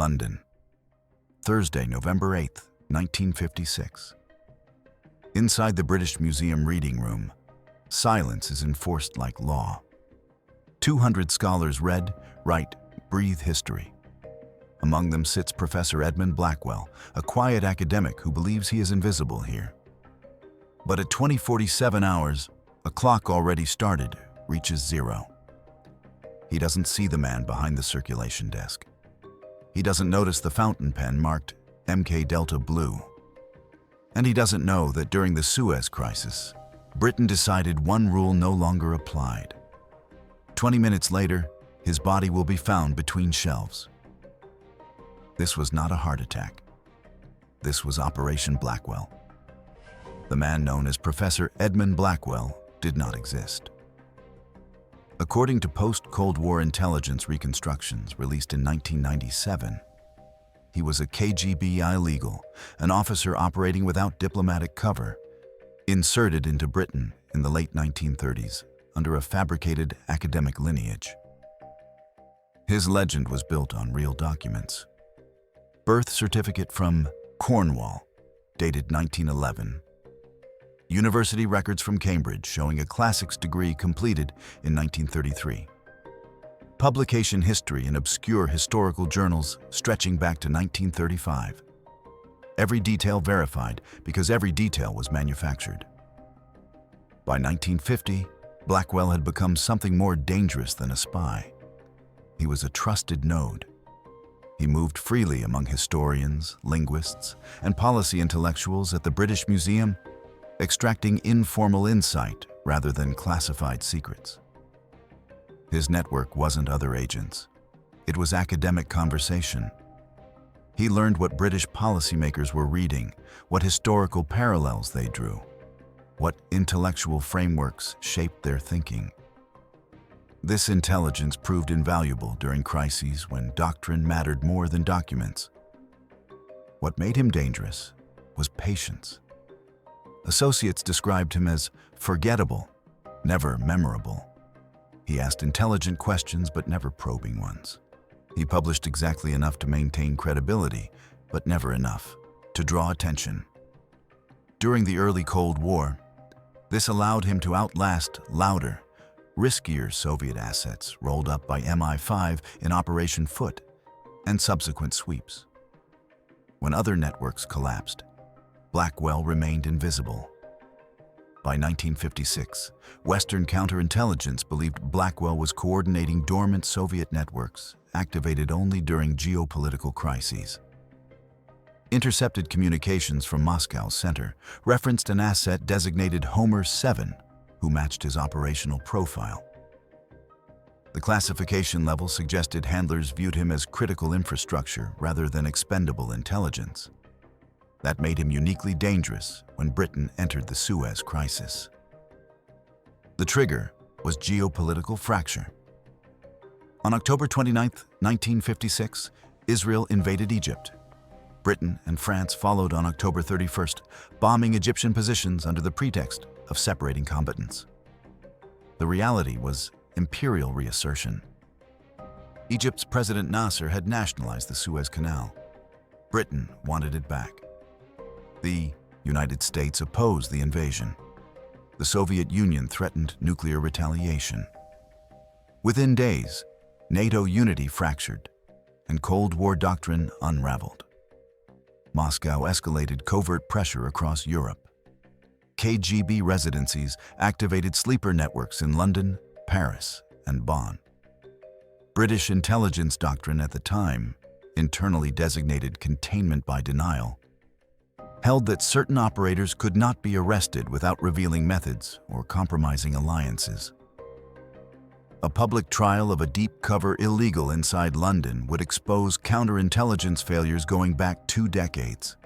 London. Thursday, November 8, 1956. Inside the British Museum reading room, silence is enforced like law. 200 scholars read, write, breathe history. Among them sits Professor Edmund Blackwell, a quiet academic who believes he is invisible here. But at 20:47 hours, a clock already started reaches zero. He doesn't see the man behind the circulation desk. He doesn't notice the fountain pen marked MK Delta Blue. And he doesn't know that during the Suez Crisis, Britain decided one rule no longer applied. 20 minutes later, his body will be found between shelves. This was not a heart attack. This was Operation Blackwell. The man known as Professor Edmund Blackwell did not exist. According to post-Cold War intelligence reconstructions released in 1997, he was a KGB illegal, an officer operating without diplomatic cover, inserted into Britain in the late 1930s under a fabricated academic lineage. His legend was built on real documents. Birth certificate from Cornwall, dated 1911. University records from Cambridge showing a classics degree completed in 1933. Publication history in obscure historical journals stretching back to 1935. Every detail verified because every detail was manufactured. By 1950, Blackwell had become something more dangerous than a spy. He was a trusted node. He moved freely among historians, linguists, and policy intellectuals at the British Museum, extracting informal insight rather than classified secrets. His network wasn't other agents. It was academic conversation. He learned what British policymakers were reading, what historical parallels they drew, what intellectual frameworks shaped their thinking. This intelligence proved invaluable during crises when doctrine mattered more than documents. What made him dangerous was patience. Associates described him as forgettable, never memorable. He asked intelligent questions but never probing ones. He published exactly enough to maintain credibility, but never enough to draw attention. During the early Cold War, this allowed him to outlast louder, riskier Soviet assets rolled up by MI6 in Operation Foot and subsequent sweeps. When other networks collapsed, Blackwell remained invisible. By 1956, Western counterintelligence believed Blackwell was coordinating dormant Soviet networks activated only during geopolitical crises. Intercepted communications from Moscow's center referenced an asset designated Homer 7, who matched his operational profile. The classification level suggested handlers viewed him as critical infrastructure rather than expendable intelligence. That made him uniquely dangerous when Britain entered the Suez Crisis. The trigger was geopolitical fracture. On October 29, 1956, Israel invaded Egypt. Britain and France followed on October 31st, bombing Egyptian positions under the pretext of separating combatants. The reality was imperial reassertion. Egypt's President Nasser had nationalized the Suez Canal. Britain wanted it back. The United States opposed the invasion. The Soviet Union threatened nuclear retaliation. Within days, NATO unity fractured, and Cold War doctrine unraveled. Moscow escalated covert pressure across Europe. KGB residencies activated sleeper networks in London, Paris, and Bonn. British intelligence doctrine at the time, internally designated containment by denial, held that certain operators could not be arrested without revealing methods or compromising alliances. A public trial of a deep-cover illegal inside London would expose counterintelligence failures going back 2 decades.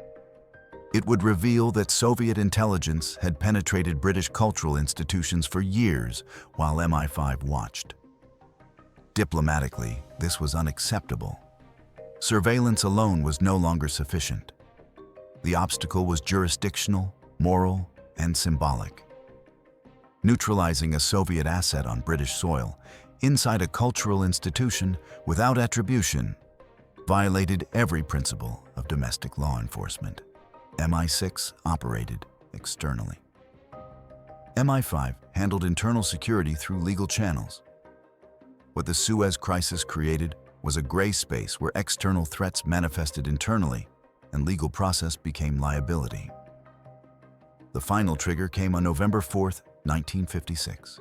It would reveal that Soviet intelligence had penetrated British cultural institutions for years while MI5 watched. Diplomatically, this was unacceptable. Surveillance alone was no longer sufficient. The obstacle was jurisdictional, moral, and symbolic. Neutralizing a Soviet asset on British soil, inside a cultural institution, without attribution, violated every principle of domestic law enforcement. MI6 operated externally. MI5 handled internal security through legal channels. What the Suez Crisis created was a gray space where external threats manifested internally and legal process became liability. The final trigger came on November 4, 1956.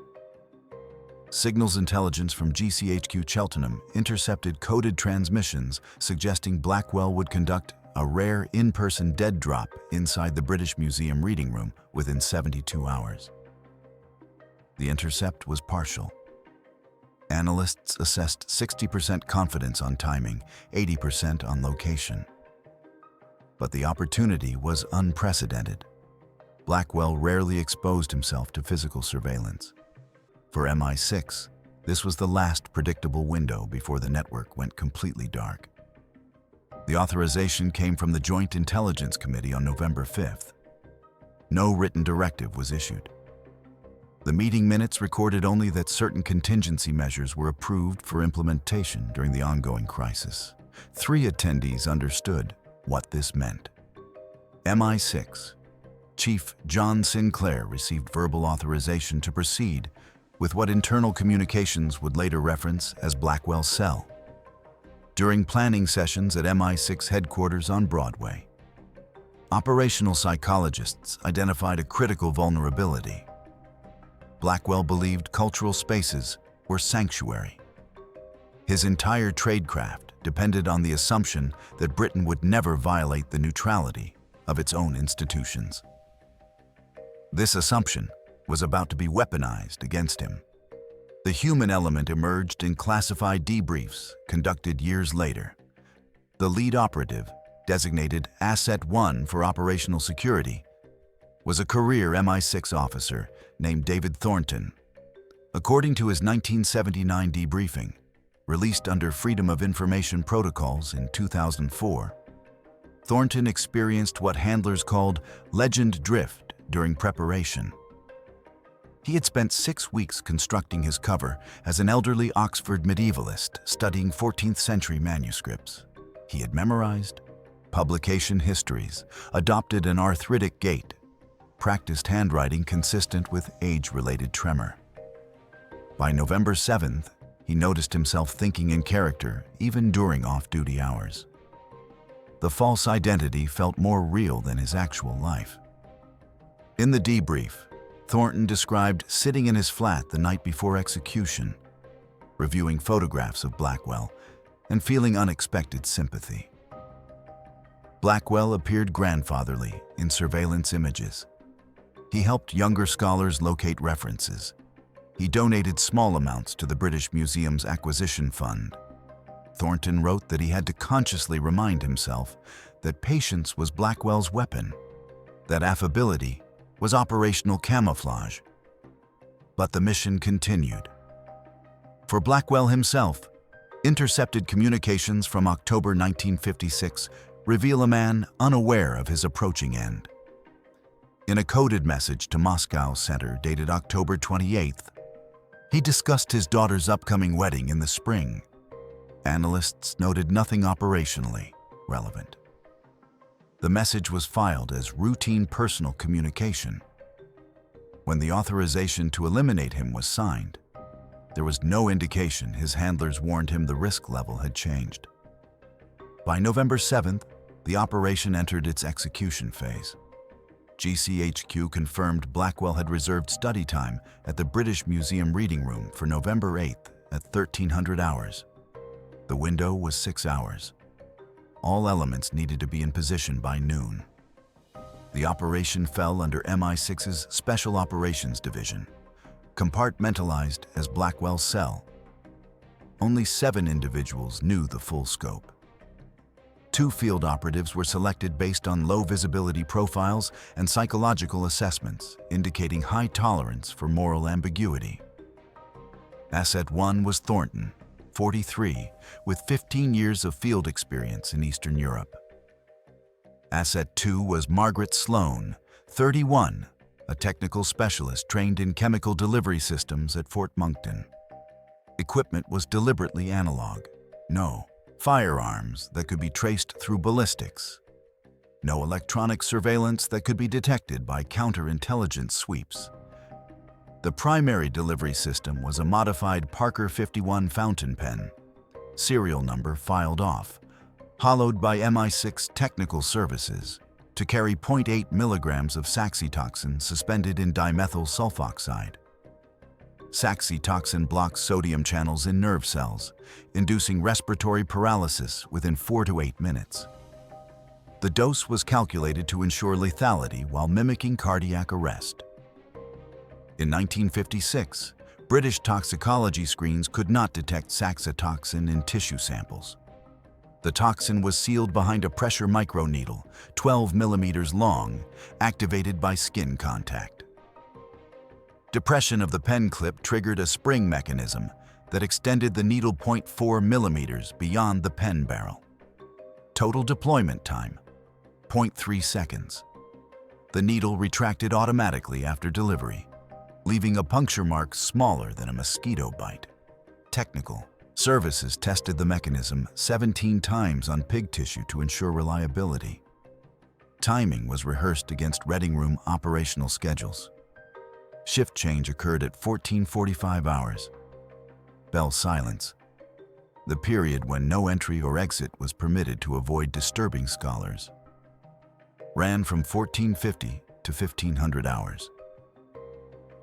Signals intelligence from GCHQ Cheltenham intercepted coded transmissions suggesting Blackwell would conduct a rare in-person dead drop inside the British Museum reading room within 72 hours. The intercept was partial. Analysts assessed 60% confidence on timing, 80% on location. But the opportunity was unprecedented. Blackwell rarely exposed himself to physical surveillance. For MI6, this was the last predictable window before the network went completely dark. The authorization came from the Joint Intelligence Committee on November 5th. No written directive was issued. The meeting minutes recorded only that certain contingency measures were approved for implementation during the ongoing crisis. 3 attendees understood what this meant. MI6 Chief John Sinclair received verbal authorization to proceed with what internal communications would later reference as Blackwell's cell. During planning sessions at MI6 headquarters on Broadway, operational psychologists identified a critical vulnerability. Blackwell believed cultural spaces were sanctuary. His entire tradecraft depended on the assumption that Britain would never violate the neutrality of its own institutions. This assumption was about to be weaponized against him. The human element emerged in classified debriefs conducted years later. The lead operative, designated Asset 1 for operational security, was a career MI6 officer named David Thornton. According to his 1979 debriefing, released under Freedom of Information protocols in 2004, Thornton experienced what handlers called legend drift during preparation. He had spent 6 weeks constructing his cover as an elderly Oxford medievalist studying 14th century manuscripts. He had memorized publication histories, adopted an arthritic gait, practiced handwriting consistent with age-related tremor. By November 7th, he noticed himself thinking in character even during off-duty hours. The false identity felt more real than his actual life. In the debrief, Thornton described sitting in his flat the night before execution, reviewing photographs of Blackwell, and feeling unexpected sympathy. Blackwell appeared grandfatherly in surveillance images. He helped younger scholars locate references. He donated small amounts to the British Museum's acquisition fund. Thornton wrote that he had to consciously remind himself that patience was Blackwell's weapon, that affability was operational camouflage. But the mission continued. For Blackwell himself, intercepted communications from October 1956 reveal a man unaware of his approaching end. In a coded message to Moscow Center dated October 28th, he discussed his daughter's upcoming wedding in the spring. Analysts noted nothing operationally relevant. The message was filed as routine personal communication. When the authorization to eliminate him was signed, there was no indication his handlers warned him the risk level had changed. By November 7th, the operation entered its execution phase. GCHQ confirmed Blackwell had reserved study time at the British Museum reading room for November 8th at 1300 hours. The window was 6 hours. All elements needed to be in position by noon. The operation fell under MI6's Special Operations Division, compartmentalized as Blackwell's cell. Only 7 individuals knew the full scope. 2 field operatives were selected based on low visibility profiles and psychological assessments, indicating high tolerance for moral ambiguity. Asset 1 was Thornton, 43, with 15 years of field experience in Eastern Europe. Asset 2 was Margaret Sloan, 31, a technical specialist trained in chemical delivery systems at Fort Monkton. Equipment was deliberately analog, no firearms that could be traced through ballistics, no electronic surveillance that could be detected by counterintelligence sweeps. The primary delivery system was a modified Parker 51 fountain pen, serial number filed off, hollowed by MI6 technical services, to carry 0.8 milligrams of saxitoxin suspended in dimethyl sulfoxide. Saxitoxin blocks sodium channels in nerve cells, inducing respiratory paralysis within 4 to 8 minutes. The dose was calculated to ensure lethality while mimicking cardiac arrest. In 1956, British toxicology screens could not detect saxitoxin in tissue samples. The toxin was sealed behind a pressure microneedle, 12 millimeters long, activated by skin contact. Depression of the pen clip triggered a spring mechanism that extended the needle 0.4 millimeters beyond the pen barrel. Total deployment time, 0.3 seconds. The needle retracted automatically after delivery, leaving a puncture mark smaller than a mosquito bite. Technical services tested the mechanism 17 times on pig tissue to ensure reliability. Timing was rehearsed against reading room operational schedules. Shift change occurred at 14:45 hours. Bell silence, the period when no entry or exit was permitted to avoid disturbing scholars, ran from 1450 to 1500 hours.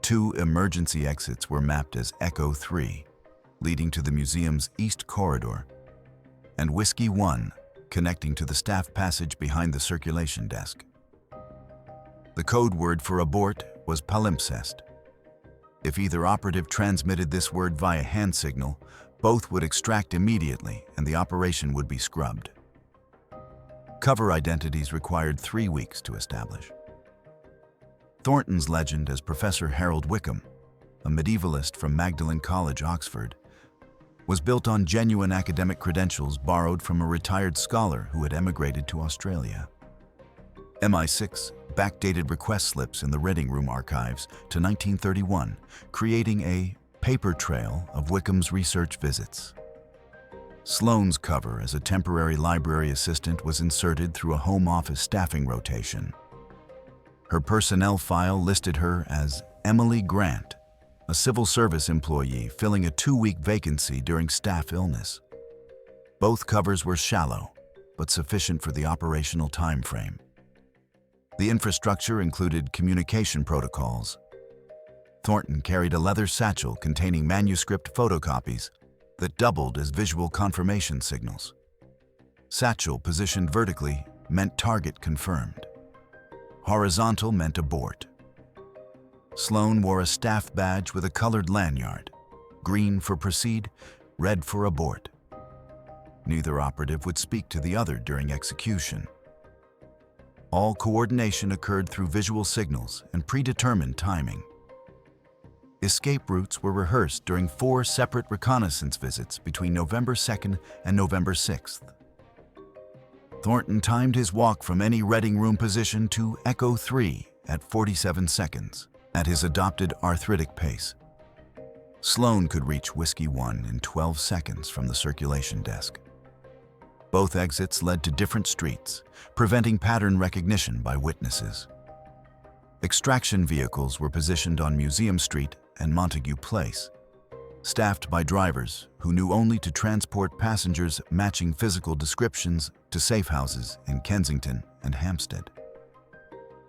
2 emergency exits were mapped as Echo 3, leading to the museum's east corridor, and Whiskey 1, connecting to the staff passage behind the circulation desk. The code word for abort was palimpsest. If either operative transmitted this word via hand signal, both would extract immediately and the operation would be scrubbed. Cover identities required 3 weeks to establish. Thornton's legend as Professor Harold Wickham, a medievalist from Magdalen College, Oxford, was built on genuine academic credentials borrowed from a retired scholar who had emigrated to Australia. MI6 backdated request slips in the reading room archives to 1931, creating a paper trail of Wickham's research visits. Sloane's cover as a temporary library assistant was inserted through a home office staffing rotation. Her personnel file listed her as Emily Grant, a civil service employee filling a 2-week vacancy during staff illness. Both covers were shallow, but sufficient for the operational time frame. The infrastructure included communication protocols. Thornton carried a leather satchel containing manuscript photocopies that doubled as visual confirmation signals. Satchel positioned vertically meant target confirmed. Horizontal meant abort. Sloane wore a staff badge with a colored lanyard, green for proceed, red for abort. Neither operative would speak to the other during execution. All coordination occurred through visual signals and predetermined timing. Escape routes were rehearsed during 4 separate reconnaissance visits between November 2nd and November 6th. Thornton timed his walk from any reading room position to Echo 3 at 47 seconds, at his adopted arthritic pace. Sloane could reach Whiskey 1 in 12 seconds from the circulation desk. Both exits led to different streets, preventing pattern recognition by witnesses. Extraction vehicles were positioned on Museum Street and Montague Place, staffed by drivers who knew only to transport passengers matching physical descriptions to safe houses in Kensington and Hampstead.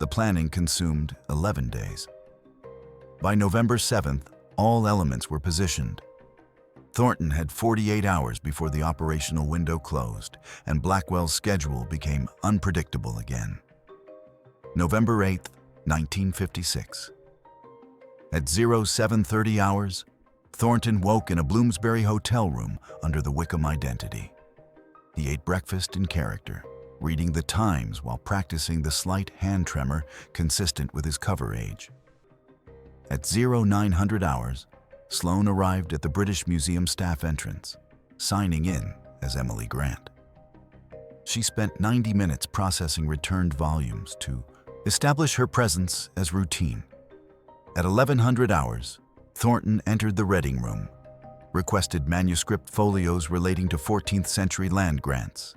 The planning consumed 11 days. By November 7th, all elements were positioned. Thornton had 48 hours before the operational window closed, and Blackwell's schedule became unpredictable again. November 8, 1956. At 0730 hours, Thornton woke in a Bloomsbury hotel room under the Wickham identity. He ate breakfast in character, reading the Times while practicing the slight hand tremor consistent with his cover age. At 0900 hours, Sloane arrived at the British Museum staff entrance, signing in as Emily Grant. She spent 90 minutes processing returned volumes to establish her presence as routine. At 1100 hours, Thornton entered the reading room, requested manuscript folios relating to 14th century land grants,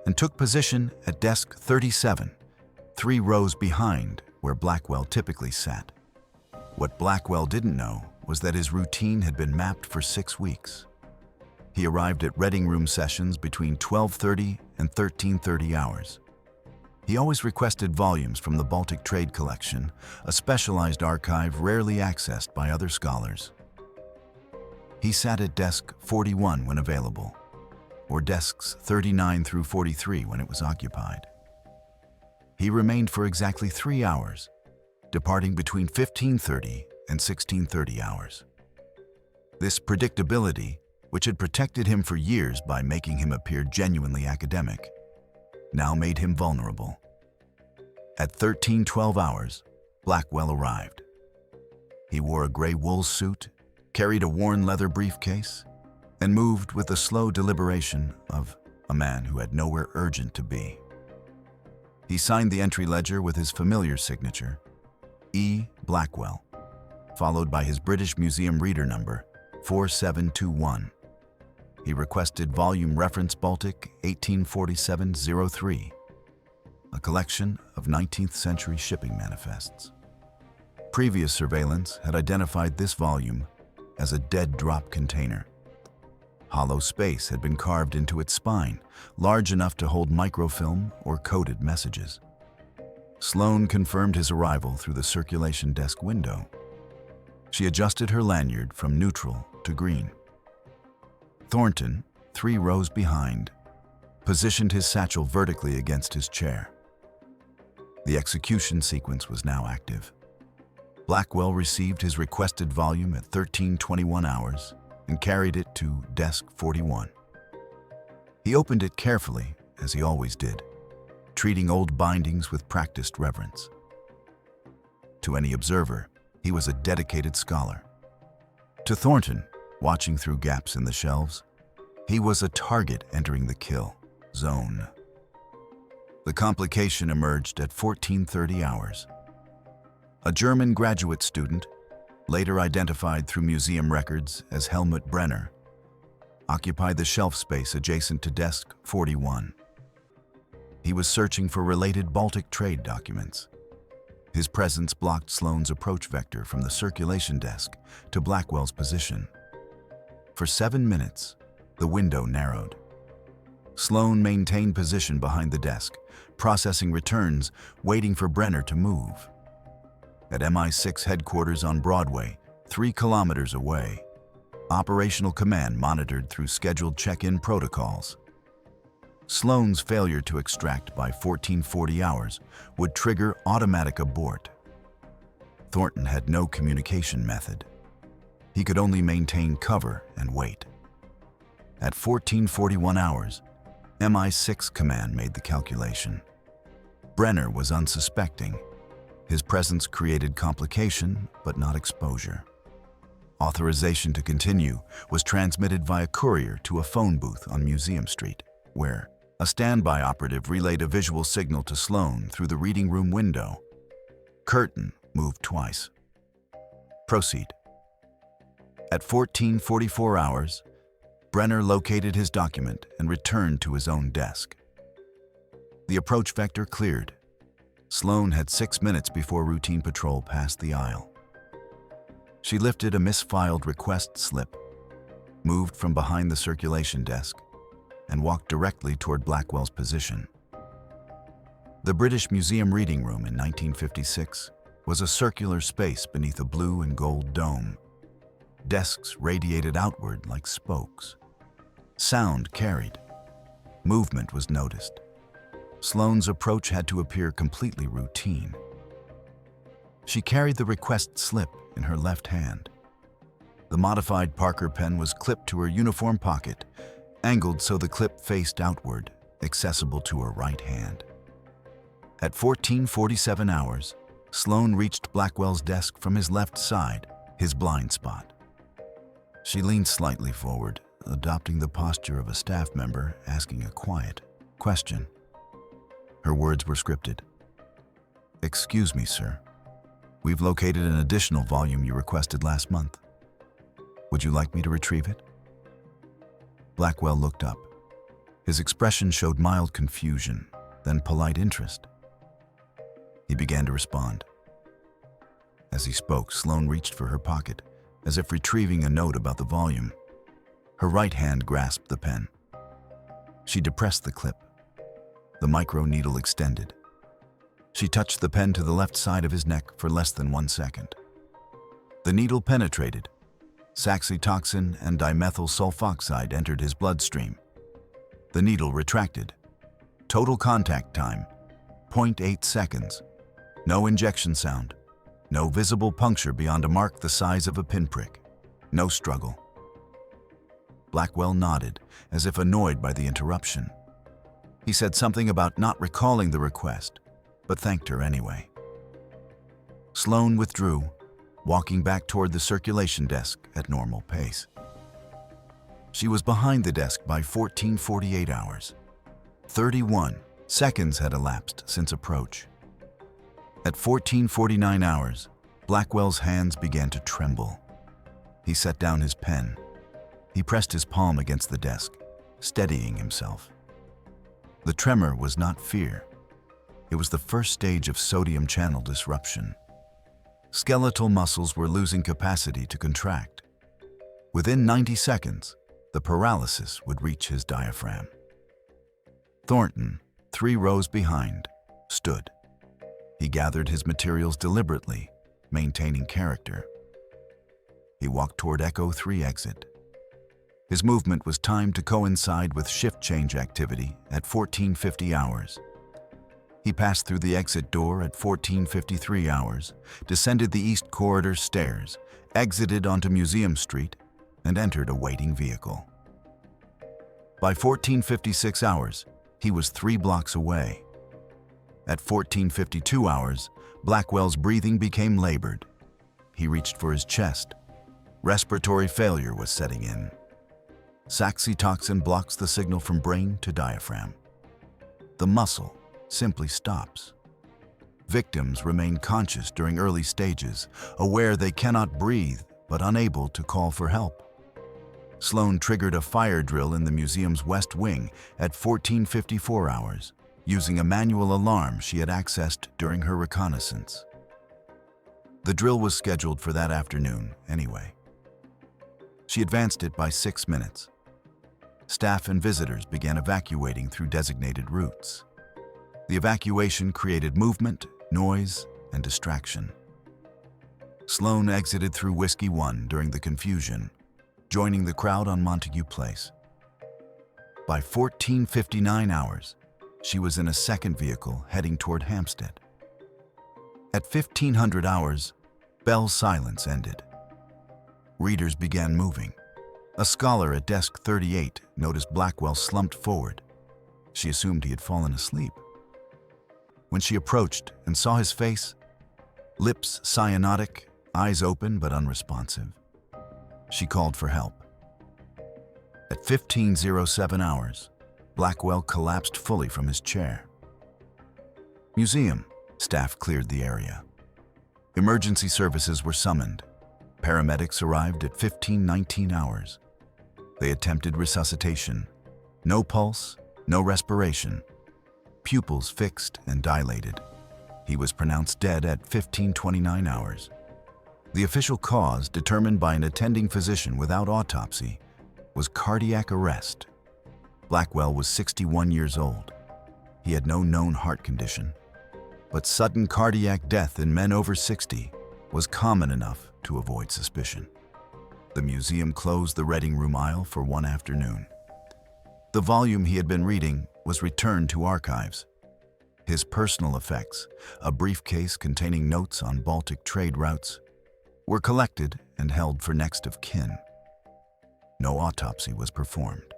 and took position at desk 37, 3 rows behind where Blackwell typically sat. What Blackwell didn't know was that his routine had been mapped for 6 weeks. He arrived at reading room sessions between 12:30 and 13:30 hours. He always requested volumes from the Baltic Trade Collection, a specialized archive rarely accessed by other scholars. He sat at desk 41 when available, or desks 39 through 43 when it was occupied. He remained for exactly 3 hours, departing between 15:30 and 16:30 hours. This predictability, which had protected him for years by making him appear genuinely academic, now made him vulnerable. At 13:12 hours, Blackwell arrived. He wore a gray wool suit, carried a worn leather briefcase, and moved with the slow deliberation of a man who had nowhere urgent to be. He signed the entry ledger with his familiar signature, E. Blackwell, followed by his British Museum reader number, 4721. He requested volume reference Baltic 1847-03, a collection of 19th century shipping manifests. Previous surveillance had identified this volume as a dead drop container. Hollow space had been carved into its spine, large enough to hold microfilm or coded messages. Sloane confirmed his arrival through the circulation desk window. She adjusted her lanyard from neutral to green. Thornton, 3 rows behind, positioned his satchel vertically against his chair. The execution sequence was now active. Blackwell received his requested volume at 13:21 hours and carried it to desk 41. He opened it carefully, as he always did, treating old bindings with practiced reverence. To any observer, he was a dedicated scholar. To Thornton, watching through gaps in the shelves, he was a target entering the kill zone. The complication emerged at 14:30 hours. A German graduate student, later identified through museum records as Helmut Brenner, occupied the shelf space adjacent to desk 41. He was searching for related Baltic trade documents. His presence blocked Sloane's approach vector from the circulation desk to Blackwell's position. For 7 minutes, the window narrowed. Sloane maintained position behind the desk, processing returns, waiting for Brenner to move. At MI6 headquarters on Broadway, 3 kilometers away, operational command monitored through scheduled check-in protocols. Sloane's failure to extract by 14:40 hours would trigger automatic abort. Thornton had no communication method. He could only maintain cover and wait. At 14:41 hours, MI6 command made the calculation. Brenner was unsuspecting. His presence created complication, but not exposure. Authorization to continue was transmitted via courier to a phone booth on Museum Street, where a standby operative relayed a visual signal to Sloane through the reading room window. Curtain moved twice. Proceed. At 14:44 hours, Brenner located his document and returned to his own desk. The approach vector cleared. Sloane had 6 minutes before routine patrol passed the aisle. She lifted a misfiled request slip, moved from behind the circulation desk, and walked directly toward Blackwell's position. The British Museum reading room in 1956 was a circular space beneath a blue and gold dome. Desks radiated outward like spokes. Sound carried. Movement was noticed. Sloane's approach had to appear completely routine. She carried the request slip in her left hand. The modified Parker pen was clipped to her uniform pocket, angled so the clip faced outward, accessible to her right hand. At 14:47 hours, Sloane reached Blackwell's desk from his left side, his blind spot. She leaned slightly forward, adopting the posture of a staff member asking a quiet question. Her words were scripted. "Excuse me, sir. We've located an additional volume you requested last month. Would you like me to retrieve it?" Blackwell looked up. His expression showed mild confusion, then polite interest. He began to respond. As he spoke, Sloane reached for her pocket, as if retrieving a note about the volume. Her right hand grasped the pen. She depressed the clip. The micro needle extended. She touched the pen to the left side of his neck for less than 1 second. The needle penetrated. Saxitoxin and dimethyl sulfoxide entered his bloodstream. The needle retracted. Total contact time, 0.8 seconds. No injection sound. No visible puncture beyond a mark the size of a pinprick. No struggle. Blackwell nodded, as if annoyed by the interruption. He said something about not recalling the request, but thanked her anyway. Sloane withdrew, walking back toward the circulation desk at normal pace. She was behind the desk by 14:48 hours. 31 seconds had elapsed since approach. At 14:49 hours, Blackwell's hands began to tremble. He set down his pen. He pressed his palm against the desk, steadying himself. The tremor was not fear. It was the first stage of sodium channel disruption. Skeletal muscles were losing capacity to contract. Within 90 seconds, the paralysis would reach his diaphragm. Thornton, 3 rows behind, stood. He gathered his materials deliberately, maintaining character. He walked toward Echo 3 exit. His movement was timed to coincide with shift change activity at 14:50 hours. He passed through the exit door at 14:53 hours, descended the East Corridor stairs, exited onto Museum Street, and entered a waiting vehicle. By 14:56 hours, he was 3 blocks away. At 14:52 hours, Blackwell's breathing became labored. He reached for his chest. Respiratory failure was setting in. Saxitoxin blocks the signal from brain to diaphragm. The muscle simply stops. Victims remain conscious during early stages, aware they cannot breathe but unable to call for help. Sloane triggered a fire drill in the museum's west wing at 14:54 hours, using a manual alarm she had accessed during her reconnaissance. The drill was scheduled for that afternoon anyway. She advanced it by 6 minutes. Staff and visitors began evacuating through designated routes. The evacuation created movement, noise, and distraction. Sloane exited through Whiskey 1 during the confusion, joining the crowd on Montague Place. By 14:59 hours, she was in a second vehicle heading toward Hampstead. At 1500 hours, Bell's silence ended. Readers began moving. A scholar at desk 38 noticed Blackwell slumped forward. She assumed he had fallen asleep. When she approached and saw his face, lips cyanotic, eyes open but unresponsive, she called for help. At 15:07 hours, Blackwell collapsed fully from his chair. Museum staff cleared the area. Emergency services were summoned. Paramedics arrived at 15:19 hours. They attempted resuscitation. No pulse, no respiration. Pupils fixed and dilated. He was pronounced dead at 15:29 hours. The official cause, determined by an attending physician without autopsy, was cardiac arrest. Blackwell was 61 years old. He had no known heart condition, but sudden cardiac death in men over 60 was common enough to avoid suspicion. The museum closed the reading room aisle for one afternoon. The volume he had been reading was returned to archives. His personal effects, a briefcase containing notes on Baltic trade routes, were collected and held for next of kin. No autopsy was performed.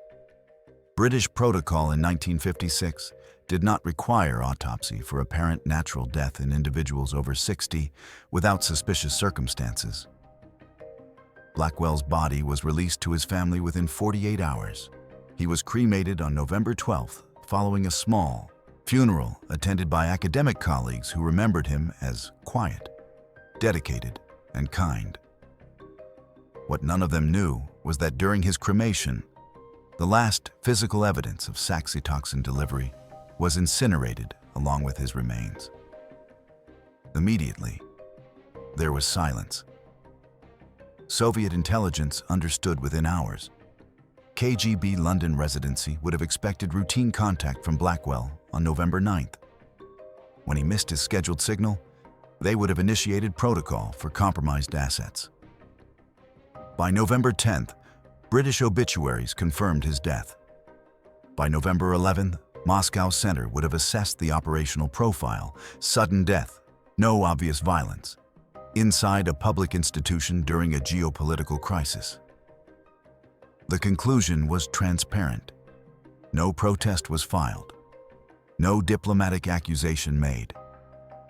British protocol in 1956 did not require autopsy for apparent natural death in individuals over 60 without suspicious circumstances. Blackwell's body was released to his family within 48 hours. He was cremated on November 12th, following a small funeral attended by academic colleagues who remembered him as quiet, dedicated, and kind. What none of them knew was that during his cremation, The last physical evidence of saxitoxin delivery was incinerated along with his remains. Immediately, there was silence. Soviet intelligence understood within hours. KGB London residency would have expected routine contact from Blackwell on November 9th. When he missed his scheduled signal, they would have initiated protocol for compromised assets. By November 10th, British obituaries confirmed his death. By November 11th, Moscow Center would have assessed the operational profile: sudden death, no obvious violence, inside a public institution during a geopolitical crisis. The conclusion was transparent. No protest was filed. No diplomatic accusation made.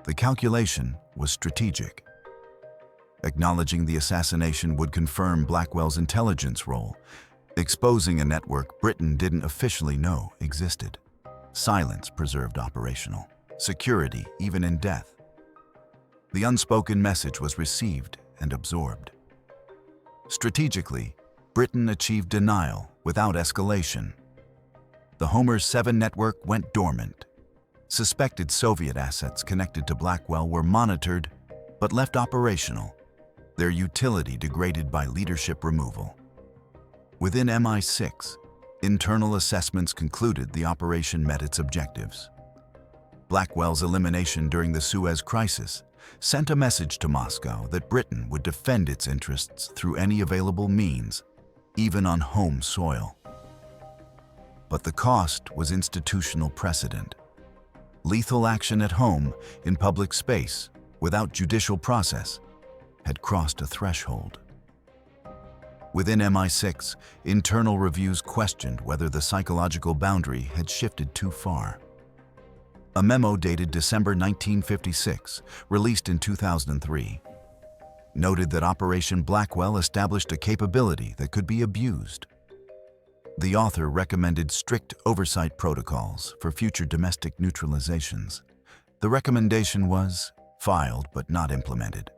The calculation was strategic. Acknowledging the assassination would confirm Blackwell's intelligence role, exposing a network Britain didn't officially know existed. Silence preserved operational security even in death. The unspoken message was received and absorbed. Strategically, Britain achieved denial without escalation. The Homer 7 network went dormant. Suspected Soviet assets connected to Blackwell were monitored but left operational, their utility degraded by leadership removal. Within MI6, internal assessments concluded the operation met its objectives. Blackwell's elimination during the Suez Crisis sent a message to Moscow that Britain would defend its interests through any available means, even on home soil. But the cost was institutional precedent. Lethal action at home, in public space, without judicial process, had crossed a threshold. Within MI6, internal reviews questioned whether the psychological boundary had shifted too far. A memo dated December 1956, released in 2003, noted that Operation Blackwell established a capability that could be abused. The author recommended strict oversight protocols for future domestic neutralizations. The recommendation was filed but not implemented.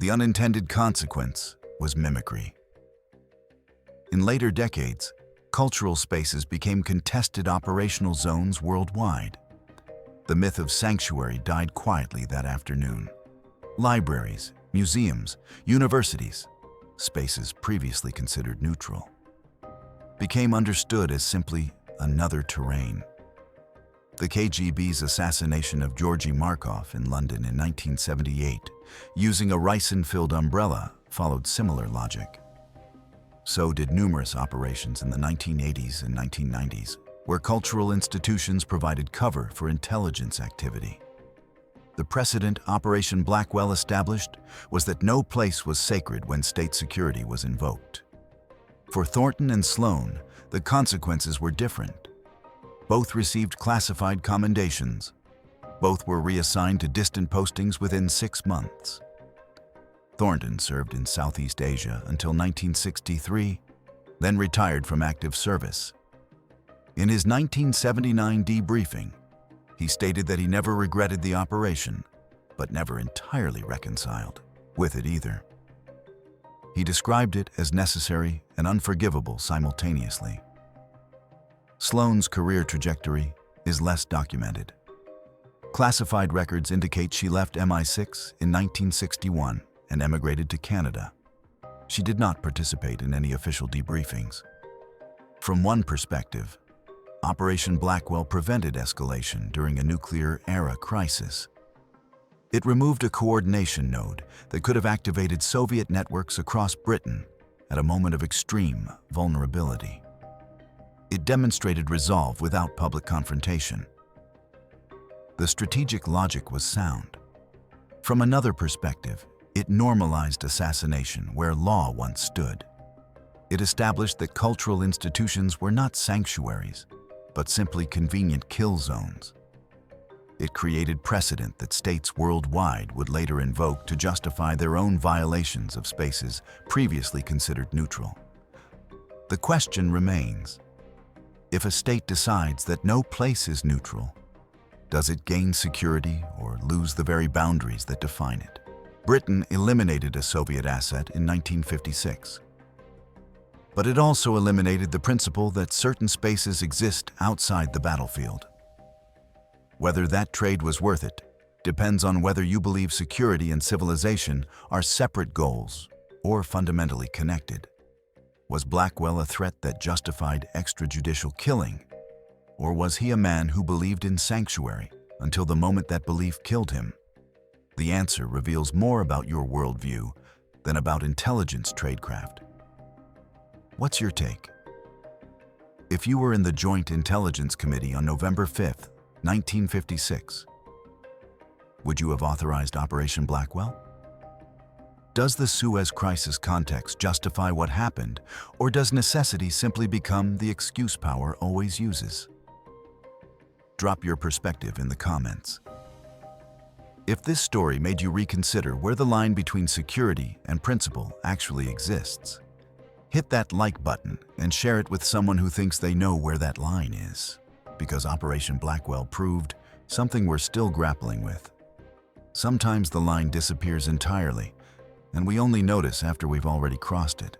The unintended consequence was mimicry. In later decades, cultural spaces became contested operational zones worldwide. The myth of sanctuary died quietly that afternoon. Libraries, museums, universities, spaces previously considered neutral, became understood as simply another terrain. The KGB's assassination of Georgy Markov in London in 1978, using a ricin-filled umbrella, followed similar logic. So did numerous operations in the 1980s and 1990s, where cultural institutions provided cover for intelligence activity. The precedent Operation Blackwell established was that no place was sacred when state security was invoked. For Thornton and Sloan, the consequences were different. Both received classified commendations. Both were reassigned to distant postings within 6 months. Thornton served in Southeast Asia until 1963, then retired from active service. In his 1979 debriefing, he stated that he never regretted the operation, but never entirely reconciled with it either. He described it as necessary and unforgivable simultaneously. Sloan's career trajectory is less documented. Classified records indicate she left MI6 in 1961 and emigrated to Canada. She did not participate in any official debriefings. From one perspective, Operation Blackwell prevented escalation during a nuclear-era crisis. It removed a coordination node that could have activated Soviet networks across Britain at a moment of extreme vulnerability. It demonstrated resolve without public confrontation. The strategic logic was sound. From another perspective, it normalized assassination where law once stood. It established that cultural institutions were not sanctuaries, but simply convenient kill zones. It created precedent that states worldwide would later invoke to justify their own violations of spaces previously considered neutral. The question remains: if a state decides that no place is neutral, does it gain security or lose the very boundaries that define it? Britain eliminated a Soviet asset in 1956. But it also eliminated the principle that certain spaces exist outside the battlefield. Whether that trade was worth it depends on whether you believe security and civilization are separate goals or fundamentally connected. Was Blackwell a threat that justified extrajudicial killing? Or was he a man who believed in sanctuary until the moment that belief killed him? The answer reveals more about your worldview than about intelligence tradecraft. What's your take? If you were in the Joint Intelligence Committee on November 5th, 1956, would you have authorized Operation Blackwell? Does the Suez Crisis context justify what happened, or does necessity simply become the excuse power always uses? Drop your perspective in the comments. If this story made you reconsider where the line between security and principle actually exists, hit that like button and share it with someone who thinks they know where that line is, because Operation Blackwell proved something we're still grappling with. Sometimes the line disappears entirely, and we only notice after we've already crossed it.